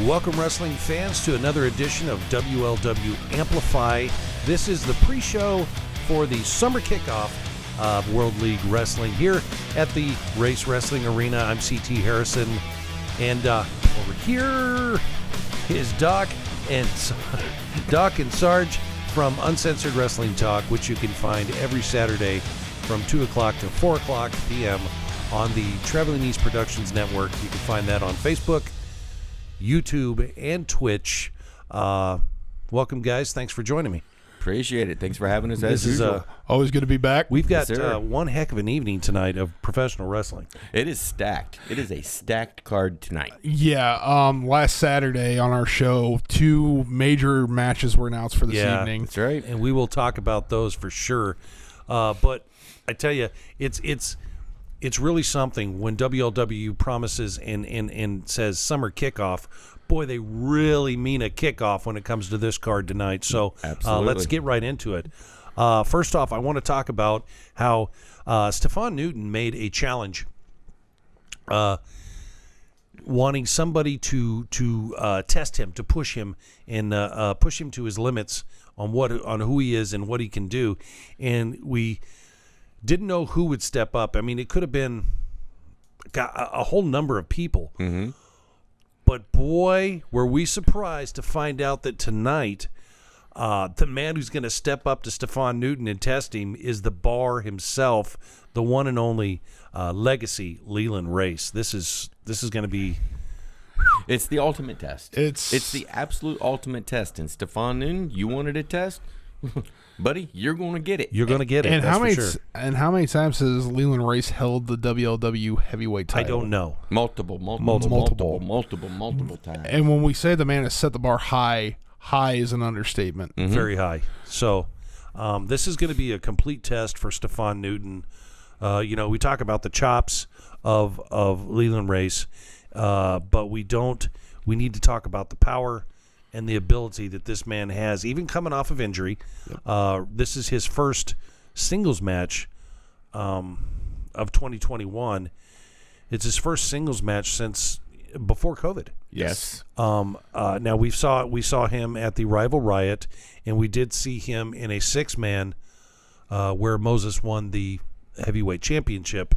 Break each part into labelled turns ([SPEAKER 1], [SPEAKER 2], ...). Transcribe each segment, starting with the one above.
[SPEAKER 1] Welcome, wrestling fans, to another edition of WLW Amplify. This is the pre-show for the summer kickoff of World League Wrestling here at the Race Wrestling Arena. I'm CT Harrison, and over here is Doc and Sarge from Uncensored Wrestling Talk, which you can find every Saturday from 2 o'clock to 4 o'clock p.m. on the Traveling East Productions Network. You can find that on Facebook, YouTube, and Twitch. Welcome, guys. Thanks for joining me.
[SPEAKER 2] Appreciate it. Thanks for having us as
[SPEAKER 3] This
[SPEAKER 2] usual.
[SPEAKER 3] is always good to be back.
[SPEAKER 1] We've got one heck of an evening tonight of professional wrestling.
[SPEAKER 2] It is stacked. It is a stacked card tonight.
[SPEAKER 3] Yeah, last Saturday on our show, 2 major matches were announced for this evening.
[SPEAKER 2] That's right.
[SPEAKER 1] And we will talk about those for sure. But I tell you, it's really something when WLW promises and says summer kickoff. Boy, they really mean a kickoff when it comes to this card tonight. So let's get right into it. First off, I want to talk about how Stephan Newton made a challenge, wanting somebody to test him, to push him, and push him to his limits on who he is and what he can do. And we didn't know who would step up. I mean, it could have been a whole number of people.
[SPEAKER 2] Mm-hmm.
[SPEAKER 1] But boy, were we surprised to find out that tonight, the man who's going to step up to Stephan Newton and test him is the Bar himself, the one and only legacy Leland Race. This is going to be.
[SPEAKER 2] It's the ultimate test.
[SPEAKER 3] It's
[SPEAKER 2] the absolute ultimate test. And Stephan Newton, you wanted a test? Buddy, you're going to get it.
[SPEAKER 1] You're going to get it.
[SPEAKER 3] And
[SPEAKER 1] that's
[SPEAKER 3] how many
[SPEAKER 1] for sure.
[SPEAKER 3] and how many times has Leland Race held the WLW heavyweight title?
[SPEAKER 1] I don't know.
[SPEAKER 2] Multiple times.
[SPEAKER 3] And when we say the man has set the bar high is an understatement.
[SPEAKER 2] Mm-hmm.
[SPEAKER 1] Very high. So this is going to be a complete test for Stephan Newton. We talk about the chops of Leland Race, but we need to talk about the power and the ability that this man has, even coming off of injury. Yep. This is his first singles match of 2021. It's his first singles match since before COVID.
[SPEAKER 2] Yes.
[SPEAKER 1] Now we saw him at the Rival Riot, and we did see him in a 6-man where Moses won the heavyweight championship.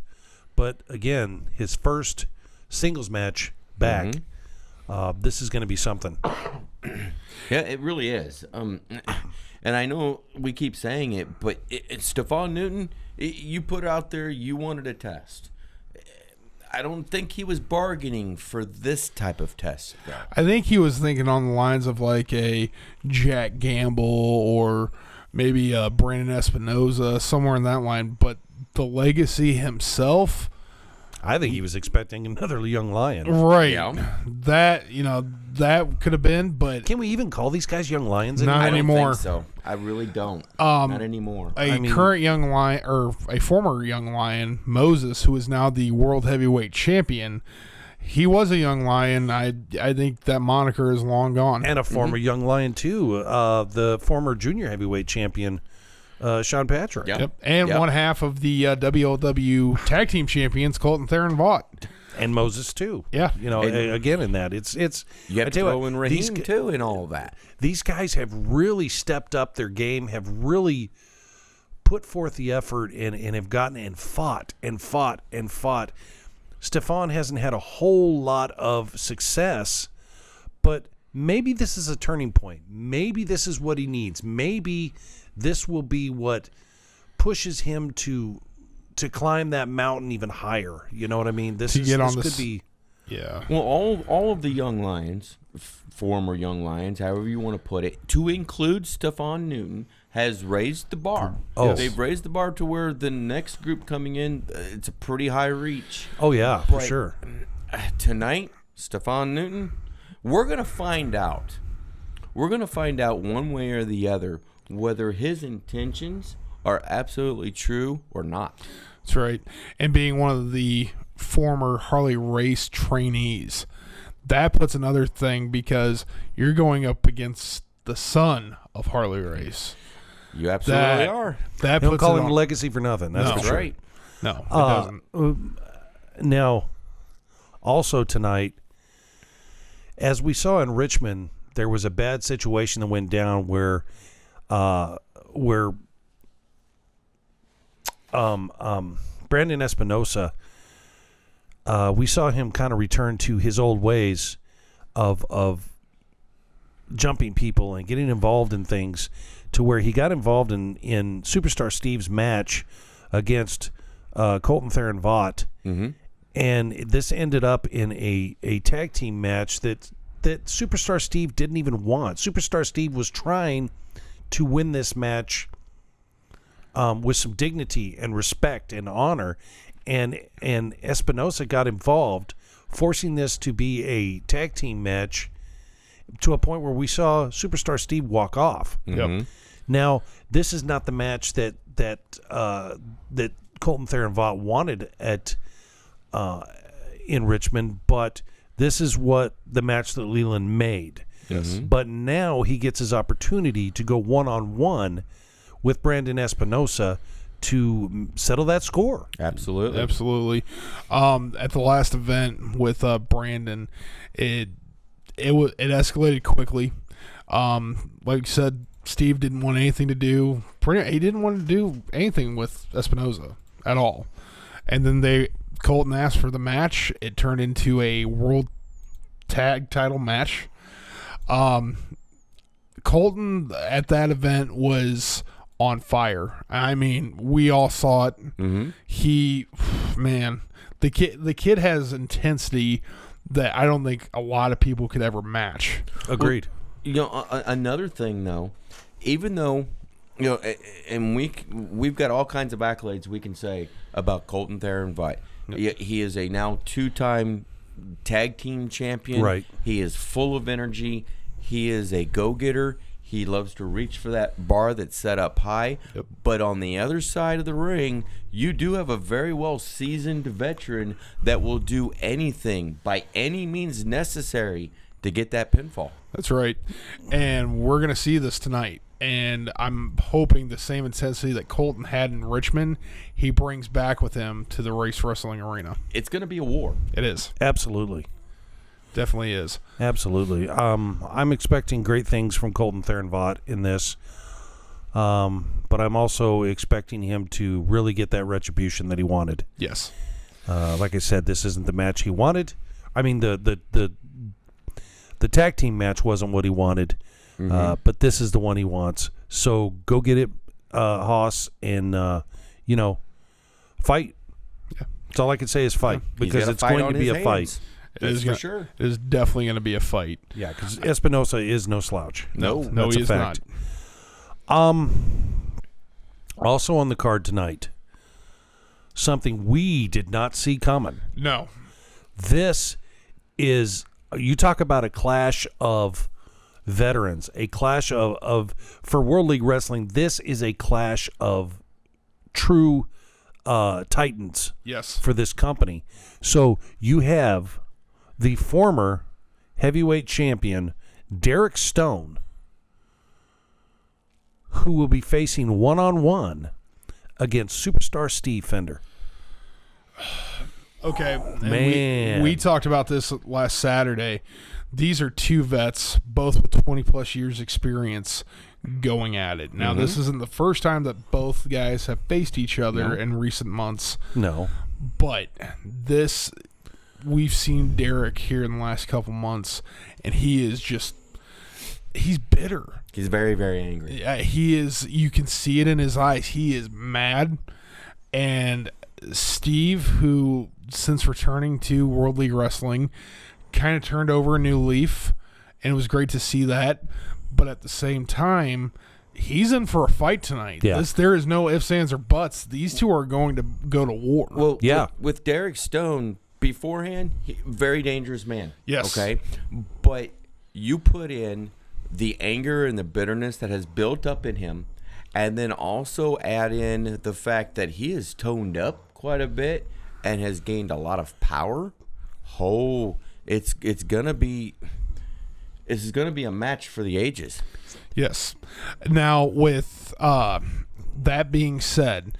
[SPEAKER 1] But again, his first singles match back. Mm-hmm. This is going to be something.
[SPEAKER 2] Yeah, it really is. And I know we keep saying it, but it's Stephan Newton. You put out there you wanted a test. I don't think he was bargaining for this type of test, though.
[SPEAKER 3] I think he was thinking on the lines of like a Jack Gamble or maybe Brandon Espinosa, somewhere in that line. But the legacy himself,
[SPEAKER 1] I think he was expecting another young lion.
[SPEAKER 3] right?
[SPEAKER 2] Yeah.
[SPEAKER 3] That could have been, but
[SPEAKER 1] Can we even call these guys young lions
[SPEAKER 3] Not
[SPEAKER 2] I
[SPEAKER 1] anymore?
[SPEAKER 2] don't
[SPEAKER 3] anymore.
[SPEAKER 2] think so. I really don't. Not anymore.
[SPEAKER 3] current young lion or a former young lion, Moses, who is now the world heavyweight champion. He was a young lion. I think that moniker is long gone.
[SPEAKER 1] And a former young lion too, the former junior heavyweight champion, Sean Patrick.
[SPEAKER 2] Yep.
[SPEAKER 3] Yep. And one half of the WLW tag team champions, Colton, Theron, Vaught.
[SPEAKER 1] And Moses too.
[SPEAKER 3] Yeah.
[SPEAKER 1] Again in that it's.
[SPEAKER 2] You have
[SPEAKER 1] I
[SPEAKER 2] to
[SPEAKER 1] tell you
[SPEAKER 2] throw
[SPEAKER 1] what,
[SPEAKER 2] in Rahim, too, and all that.
[SPEAKER 1] These guys have really stepped up their game, have really put forth the effort, and have gotten and fought. Stephan hasn't had a whole lot of success, but maybe this is a turning point. Maybe this is what he needs. Maybe this will be what pushes him to climb that mountain even higher. You know what I mean? This could be.
[SPEAKER 3] Yeah.
[SPEAKER 2] Well, all of the young lions, former young lions, however you want to put it, to include Stephan Newton, has raised the bar.
[SPEAKER 1] Oh. Yes.
[SPEAKER 2] They've raised the bar to where the next group coming in, it's a pretty high reach.
[SPEAKER 1] Oh yeah, for
[SPEAKER 2] But
[SPEAKER 1] sure.
[SPEAKER 2] Tonight, Stephan Newton, we're going to find out. We're going to find out one way or the other whether his intentions are absolutely true or not.
[SPEAKER 3] That's right. And being one of the former Harley Race trainees, that puts another thing because you're going up against the son of Harley Race.
[SPEAKER 2] You absolutely are.
[SPEAKER 3] That
[SPEAKER 1] Don't
[SPEAKER 3] puts
[SPEAKER 1] call
[SPEAKER 3] it
[SPEAKER 1] him
[SPEAKER 3] on,
[SPEAKER 1] legacy for nothing. That's
[SPEAKER 3] No.
[SPEAKER 1] for sure.
[SPEAKER 2] Right.
[SPEAKER 3] No, it doesn't.
[SPEAKER 1] Now, also tonight, as we saw in Richmond, there was a bad situation that went down where Brandon Espinosa, we saw him kind of return to his old ways of jumping people and getting involved in things, to where he got involved in Superstar Steve's match against Colton, Theron, Vaught.
[SPEAKER 2] Mm-hmm.
[SPEAKER 1] And this ended up in a tag team match that Superstar Steve didn't even want. Superstar Steve was trying to win this match with some dignity and respect and honor, and Espinosa got involved, forcing this to be a tag team match to a point where we saw Superstar Steve walk off.
[SPEAKER 2] Mm-hmm.
[SPEAKER 3] Yep.
[SPEAKER 1] Now, this is not the match that Colton, Theron, Vaught wanted at in Richmond, but this is what the match that Leland made.
[SPEAKER 3] Yes.
[SPEAKER 1] But now he gets his opportunity to go one-on-one with Brandon Espinosa to settle that score.
[SPEAKER 2] Absolutely.
[SPEAKER 3] Absolutely. At the last event with Brandon, it escalated quickly. Like you said, Steve didn't want anything to do. He didn't want to do anything with Espinosa at all. And then Colton asked for the match. It turned into a world tag title match. Colton at that event was on fire. I mean, we all saw it.
[SPEAKER 2] Mm-hmm.
[SPEAKER 3] The kid has intensity that I don't think a lot of people could ever match.
[SPEAKER 1] Agreed.
[SPEAKER 2] Well, another thing though, even though and we've got all kinds of accolades we can say about Colton Theron Vaught. He is a now 2-time tag team champion.
[SPEAKER 1] Right.
[SPEAKER 2] He is full of energy. He is a go-getter. He loves to reach for that bar that's set up high.
[SPEAKER 3] Yep.
[SPEAKER 2] But on the other side of the ring, you do have a very well-seasoned veteran that will do anything by any means necessary to get that pinfall.
[SPEAKER 3] That's right. And we're going to see this tonight. And I'm hoping the same intensity that Colton had in Richmond, he brings back with him to the race wrestling arena.
[SPEAKER 2] It's going to be a war.
[SPEAKER 3] It is.
[SPEAKER 1] Absolutely.
[SPEAKER 3] Definitely is.
[SPEAKER 1] Absolutely. I'm expecting great things from Colton Theron Vaught in this. But I'm also expecting him to really get that retribution that he wanted.
[SPEAKER 3] Yes.
[SPEAKER 1] Like I said, this isn't the match he wanted. I mean, the tag team match wasn't what he wanted.
[SPEAKER 2] Mm-hmm.
[SPEAKER 1] But this is the one he wants. So go get it, Haas, and fight.
[SPEAKER 3] Yeah.
[SPEAKER 1] That's all I can say is fight, because it's going to be a fight.
[SPEAKER 2] That's for sure.
[SPEAKER 3] It is definitely going to be a fight.
[SPEAKER 1] Yeah, because Espinosa is no slouch.
[SPEAKER 3] No,
[SPEAKER 1] That's
[SPEAKER 3] he
[SPEAKER 1] a
[SPEAKER 3] is
[SPEAKER 1] fact.
[SPEAKER 3] not.
[SPEAKER 1] Also on the card tonight, something we did not see coming.
[SPEAKER 3] No.
[SPEAKER 1] This is, you talk about a clash of veterans, a clash of for World League Wrestling, this is a clash of true titans.
[SPEAKER 3] Yes.
[SPEAKER 1] For this company. So you have the former heavyweight champion Derek Stone, who will be facing one-on-one against superstar Steve Fender.
[SPEAKER 3] Okay. And
[SPEAKER 1] Man.
[SPEAKER 3] We talked about this last Saturday. These are two vets, both with 20-plus years experience, going at it. Now, this isn't the first time that both guys have faced each other in recent months.
[SPEAKER 1] No.
[SPEAKER 3] But we've seen Derek here in the last couple months, and he's bitter.
[SPEAKER 2] He's very, very angry.
[SPEAKER 3] Yeah, he is. You can see it in his eyes. He is mad. And Steve, who, since returning to World League Wrestling, kind of turned over a new leaf, and it was great to see that. But at the same time, he's in for a fight tonight.
[SPEAKER 1] Yeah.
[SPEAKER 3] There is no ifs, ands, or buts. These two are going to go to war.
[SPEAKER 2] Well,
[SPEAKER 1] yeah.
[SPEAKER 2] With Derek Stone beforehand, very dangerous man.
[SPEAKER 3] Yes.
[SPEAKER 2] Okay. But you put in the anger and the bitterness that has built up in him, and then also add in the fact that he has toned up quite a bit and has gained a lot of power. It's gonna be a match for the ages.
[SPEAKER 3] Yes. Now, with that being said,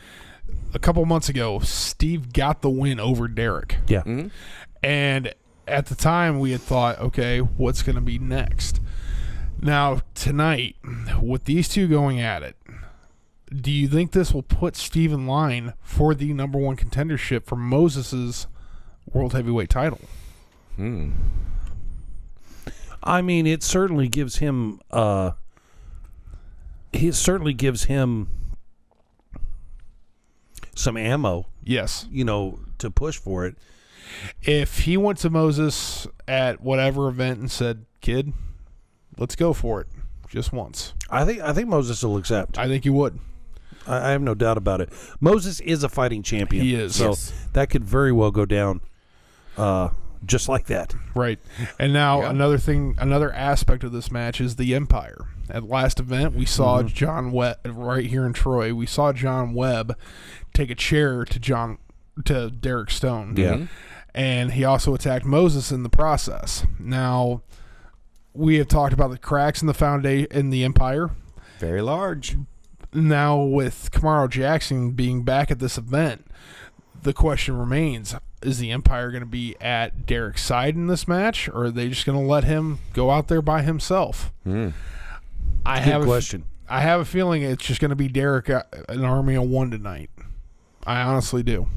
[SPEAKER 3] a couple months ago, Steve got the win over Derek.
[SPEAKER 1] Yeah.
[SPEAKER 2] Mm-hmm.
[SPEAKER 3] And at the time, we had thought, okay, what's going to be next? Now, tonight, with these two going at it, do you think this will put Steve in line for the number one contendership for Moses's World Heavyweight title?
[SPEAKER 1] I mean, it certainly gives him. Some ammo.
[SPEAKER 3] Yes.
[SPEAKER 1] To push for it.
[SPEAKER 3] If he went to Moses at whatever event and said, "Kid, let's go for it," just once,
[SPEAKER 1] I think Moses will accept.
[SPEAKER 3] I think he would.
[SPEAKER 1] I have no doubt about it. Moses is a fighting champion.
[SPEAKER 3] He is.
[SPEAKER 1] So that could very well go down just like that.
[SPEAKER 3] Right. And now another aspect of this match is the Empire. At last event, we saw John Webb right here in Troy. We saw John Webb take a chair to Derek Stone.
[SPEAKER 1] Yeah.
[SPEAKER 3] And he also attacked Moses in the process. Now, we have talked about the cracks in the foundation in the Empire.
[SPEAKER 2] Very large.
[SPEAKER 3] Now, with Camaro Jackson being back at this event, the question remains, is the Empire going to be at Derek's side in this match, or are they just going to let him go out there by himself?
[SPEAKER 1] Good question.
[SPEAKER 3] I have a feeling it's just going to be Derek, an army of one tonight. I honestly do.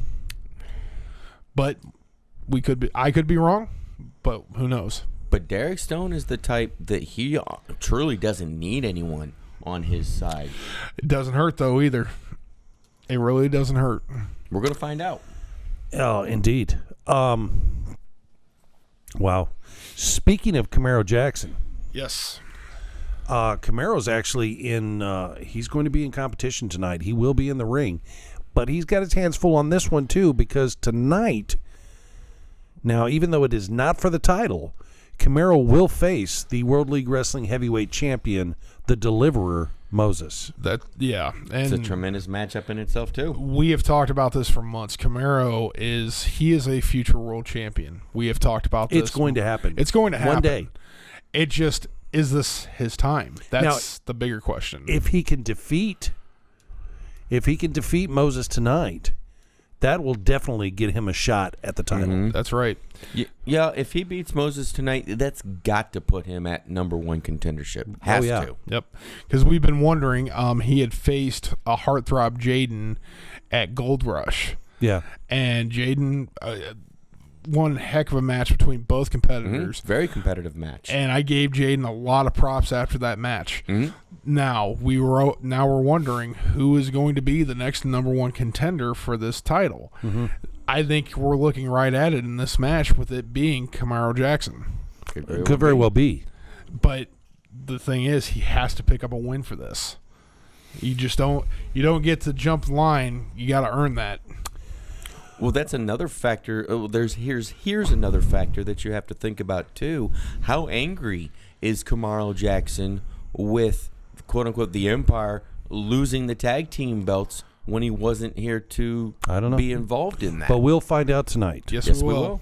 [SPEAKER 3] But I could be wrong, but who knows?
[SPEAKER 2] But Derek Stone is the type that he truly doesn't need anyone on his side.
[SPEAKER 3] It doesn't hurt, though, either. It really doesn't hurt.
[SPEAKER 2] We're going to find out.
[SPEAKER 1] Oh, indeed. Wow. Speaking of Camaro Jackson.
[SPEAKER 3] Yes.
[SPEAKER 1] Camaro's actually he's going to be in competition tonight. He will be in the ring. But he's got his hands full on this one, too, because tonight, now, even though it is not for the title, Camaro will face the World League Wrestling Heavyweight Champion, the Deliverer, Moses.
[SPEAKER 3] And
[SPEAKER 2] It's a tremendous matchup in itself, too.
[SPEAKER 3] We have talked about this for months. Camaro is a future world champion. We have talked about this.
[SPEAKER 1] It's going to happen.
[SPEAKER 3] It's going to happen.
[SPEAKER 1] One day.
[SPEAKER 3] It just, is this his time? That's the bigger question.
[SPEAKER 1] If he can defeat Moses tonight, that will definitely get him a shot at the title.
[SPEAKER 3] That's right.
[SPEAKER 2] Yeah, if he beats Moses tonight, that's got to put him at number one contendership. Has to.
[SPEAKER 3] Yep. Because we've been wondering, he had faced a heartthrob Jayden at Gold Rush.
[SPEAKER 1] Yeah.
[SPEAKER 3] And Jayden, one heck of a match between both competitors.
[SPEAKER 2] Very competitive match.
[SPEAKER 3] And I gave Jayden a lot of props after that match. Now we're wondering who is going to be the next number one contender for this title. I think we're looking right at it in this match, with it being Camaro Jackson.
[SPEAKER 1] Could very well be.
[SPEAKER 3] But the thing is, he has to pick up a win for this. You don't get to jump the line. You got to earn that.
[SPEAKER 2] Well, that's another factor. Here's another factor that you have to think about too. How angry is Camaro Jackson with, quote unquote, the Empire losing the tag team belts when he wasn't here to be involved in that?
[SPEAKER 1] But we'll find out tonight.
[SPEAKER 3] Yes, we will.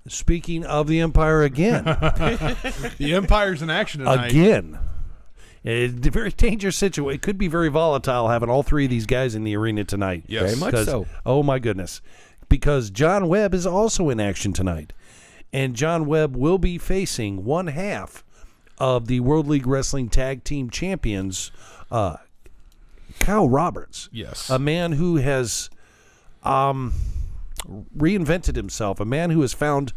[SPEAKER 1] Speaking of the Empire again.
[SPEAKER 3] The Empire's in action tonight.
[SPEAKER 1] Again. It's a very dangerous situation. It could be very volatile having all three of these guys in the arena tonight.
[SPEAKER 3] Yes.
[SPEAKER 2] Very much so.
[SPEAKER 1] Oh, my goodness. Because John Webb is also in action tonight. And John Webb will be facing one half of the World League Wrestling Tag Team Champions, Kyle Roberts.
[SPEAKER 3] Yes.
[SPEAKER 1] A man who has reinvented himself. A man who has found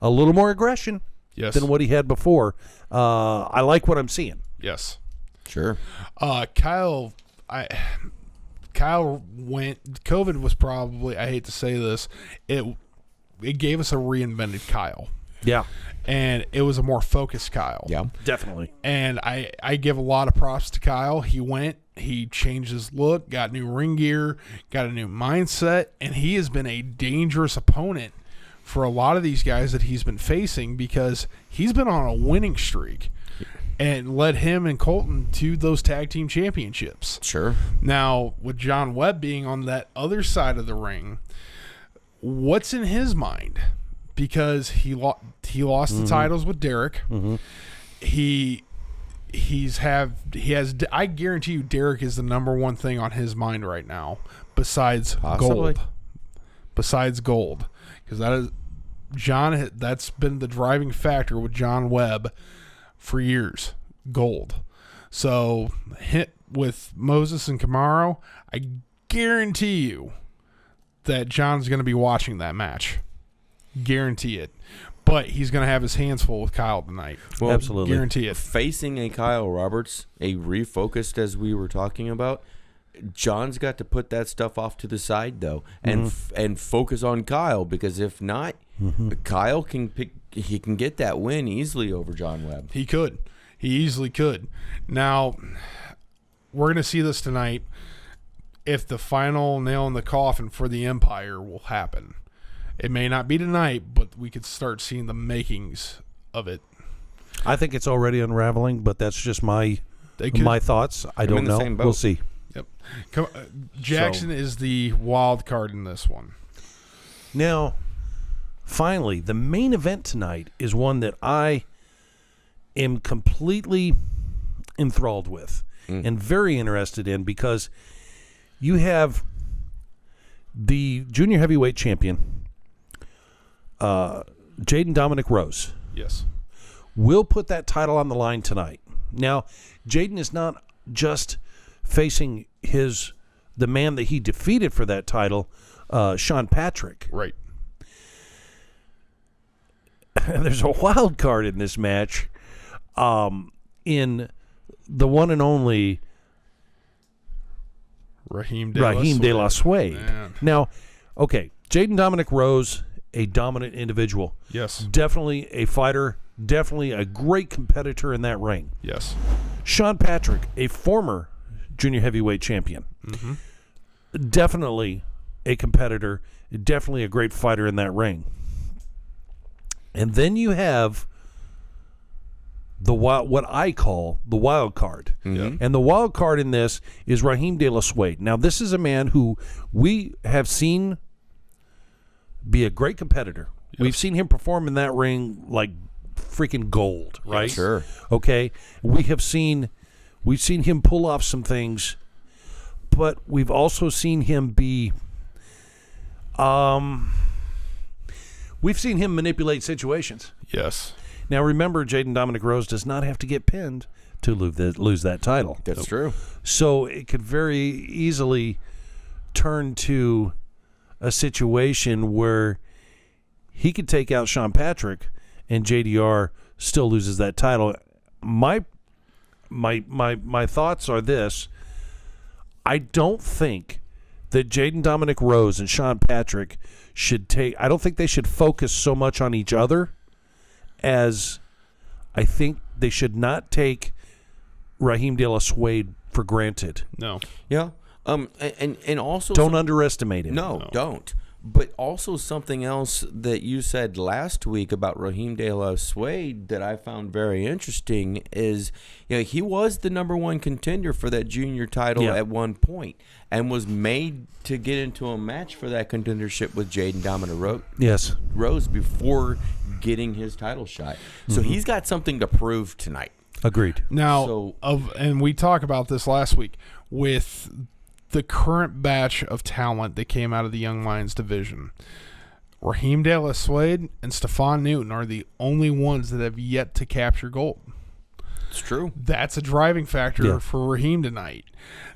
[SPEAKER 1] a little more aggression than what he had before. I like what I'm seeing.
[SPEAKER 3] Yes.
[SPEAKER 2] Sure.
[SPEAKER 3] Kyle went. COVID was probably, I hate to say this, it gave us a reinvented Kyle.
[SPEAKER 1] Yeah.
[SPEAKER 3] And it was a more focused Kyle.
[SPEAKER 2] Yeah.
[SPEAKER 1] Definitely.
[SPEAKER 3] And I give a lot of props to Kyle. He changed his look, got new ring gear, got a new mindset, and he has been a dangerous opponent for a lot of these guys that he's been facing, because he's been on a winning streak and led him and Colton to those tag team championships.
[SPEAKER 2] Sure.
[SPEAKER 3] Now, with John Webb being on that other side of the ring, what's in his mind? Because he lost the titles with Derek. He has. I guarantee you, Derek is the number one thing on his mind right now, besides
[SPEAKER 2] Possibly.
[SPEAKER 3] gold. Besides gold, because that's been the driving factor with John Webb for years. Gold. So hit with Moses and Camaro, I guarantee you that John's going to be watching that match. Guarantee it. But he's going to have his hands full with Kyle tonight.
[SPEAKER 1] Well, absolutely.
[SPEAKER 3] Guarantee it.
[SPEAKER 2] Facing a Kyle Roberts, a refocused as we were talking about, John's got to put that stuff off to the side, though, and focus on Kyle, because if not, Kyle can get that win easily over John Webb.
[SPEAKER 3] He could. He easily could. Now, we're going to see this tonight if the final nail in the coffin for the Empire will happen. It may not be tonight, but we could start seeing the makings of it.
[SPEAKER 1] I think it's already unraveling, but that's just my thoughts. I don't know. We'll see.
[SPEAKER 3] Yep. Jackson is the wild card in this one.
[SPEAKER 1] Now, finally, the main event tonight is one that I am completely enthralled with and very interested in, because you have the junior heavyweight champion, Jayden Dominic Rose.
[SPEAKER 3] Yes.
[SPEAKER 1] Will put that title on the line tonight. Now, Jayden is not just facing the man that he defeated for that title, Sean Patrick.
[SPEAKER 3] Right.
[SPEAKER 1] And there's a wild card in this match, in the one and only
[SPEAKER 3] Rahim
[SPEAKER 1] de la Suede.
[SPEAKER 3] Man.
[SPEAKER 1] Now, okay, Jayden Dominic Rose, a dominant individual.
[SPEAKER 3] Yes.
[SPEAKER 1] Definitely a fighter, definitely a great competitor in that ring.
[SPEAKER 3] Yes.
[SPEAKER 1] Sean Patrick, a former junior heavyweight champion. Definitely a competitor, definitely a great fighter in that ring. And then you have what I call the wild card. And the wild card in this is Rahim de la Suede. Now, this is a man who we have seen be a great competitor. Yes. We've seen him perform in that ring like freaking gold, right?
[SPEAKER 2] Yeah, sure.
[SPEAKER 1] Okay. We've seen him pull off some things, but we've also seen him be we've seen him manipulate situations.
[SPEAKER 3] Yes.
[SPEAKER 1] Now, remember, Jayden Dominic Rose does not have to get pinned to lose that title.
[SPEAKER 2] That's true.
[SPEAKER 1] So it could very easily turn to a situation where he could take out Sean Patrick and JDR still loses that title. My thoughts are this. I don't think that Jayden Dominic Rose and Sean Patrick I don't think they should focus so much on each other as I think they should not take Rahim de la Suede for granted.
[SPEAKER 3] No.
[SPEAKER 2] Yeah. And also
[SPEAKER 1] don't underestimate him.
[SPEAKER 2] No, don't. But also something else that you said last week about Rahim de la Suede that I found very interesting is, he was the number one contender for that junior title at one point and was made to get into a match for that contendership with Jayden Dominic Rose before getting his title shot. So he's got something to prove tonight.
[SPEAKER 1] Agreed.
[SPEAKER 3] Now, and we talked about this last week with the current batch of talent that came out of the Young Lions division. Rahim de la Suede and Stephan Newton are the only ones that have yet to capture gold.
[SPEAKER 2] It's true.
[SPEAKER 3] That's a driving factor for Rahim tonight.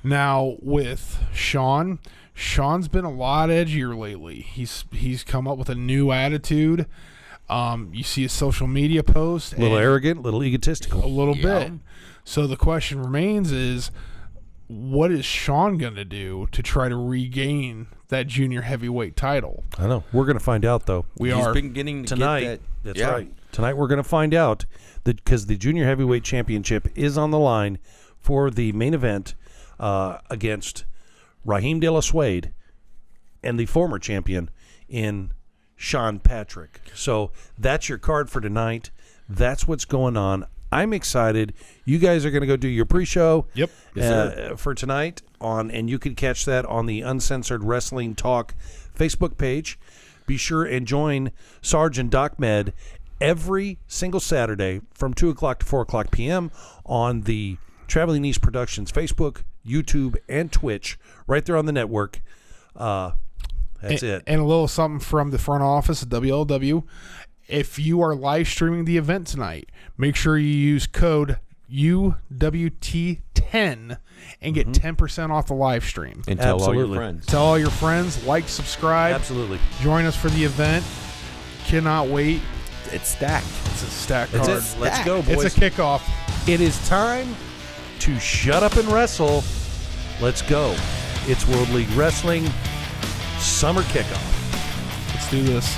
[SPEAKER 3] Now, with Sean's been a lot edgier lately. He's come up with a new attitude. You see his social media post.
[SPEAKER 1] A little arrogant, a little egotistical.
[SPEAKER 3] A little bit. So the question remains is, what is Sean going to do to try to regain that junior heavyweight title?
[SPEAKER 1] I know. We're going to find out, though.
[SPEAKER 2] He's been getting
[SPEAKER 1] tonight.
[SPEAKER 2] Get that.
[SPEAKER 1] That's right. Tonight we're going to find out that because the junior heavyweight championship is on the line for the main event against Rahim de la Suede and the former champion in Sean Patrick. So that's your card for tonight. That's what's going on. I'm excited. You guys are going to go do your pre-show for tonight, and you can catch that on the Uncensored Wrestling Talk Facebook page. Be sure and join Sarge and Doc Med every single Saturday from 2 o'clock to 4 o'clock p.m. on the Traveling East Productions Facebook, YouTube, and Twitch, right there on the network. That's it.
[SPEAKER 3] And a little something from the front office at WLW. If you are live streaming the event tonight, make sure you use code UWT10 and get 10% off the live stream.
[SPEAKER 2] And tell all
[SPEAKER 1] Absolutely.
[SPEAKER 2] your friends.
[SPEAKER 3] Tell all your friends, like, subscribe,
[SPEAKER 1] Absolutely.
[SPEAKER 3] join us for the event. Cannot wait.
[SPEAKER 2] It's stacked.
[SPEAKER 3] It's a stack
[SPEAKER 1] That's
[SPEAKER 3] card.
[SPEAKER 1] it. Let's go, boys.
[SPEAKER 3] It's a kickoff.
[SPEAKER 1] It is time to shut up and wrestle. Let's go. It's World League Wrestling Summer Kickoff.
[SPEAKER 3] Let's do this.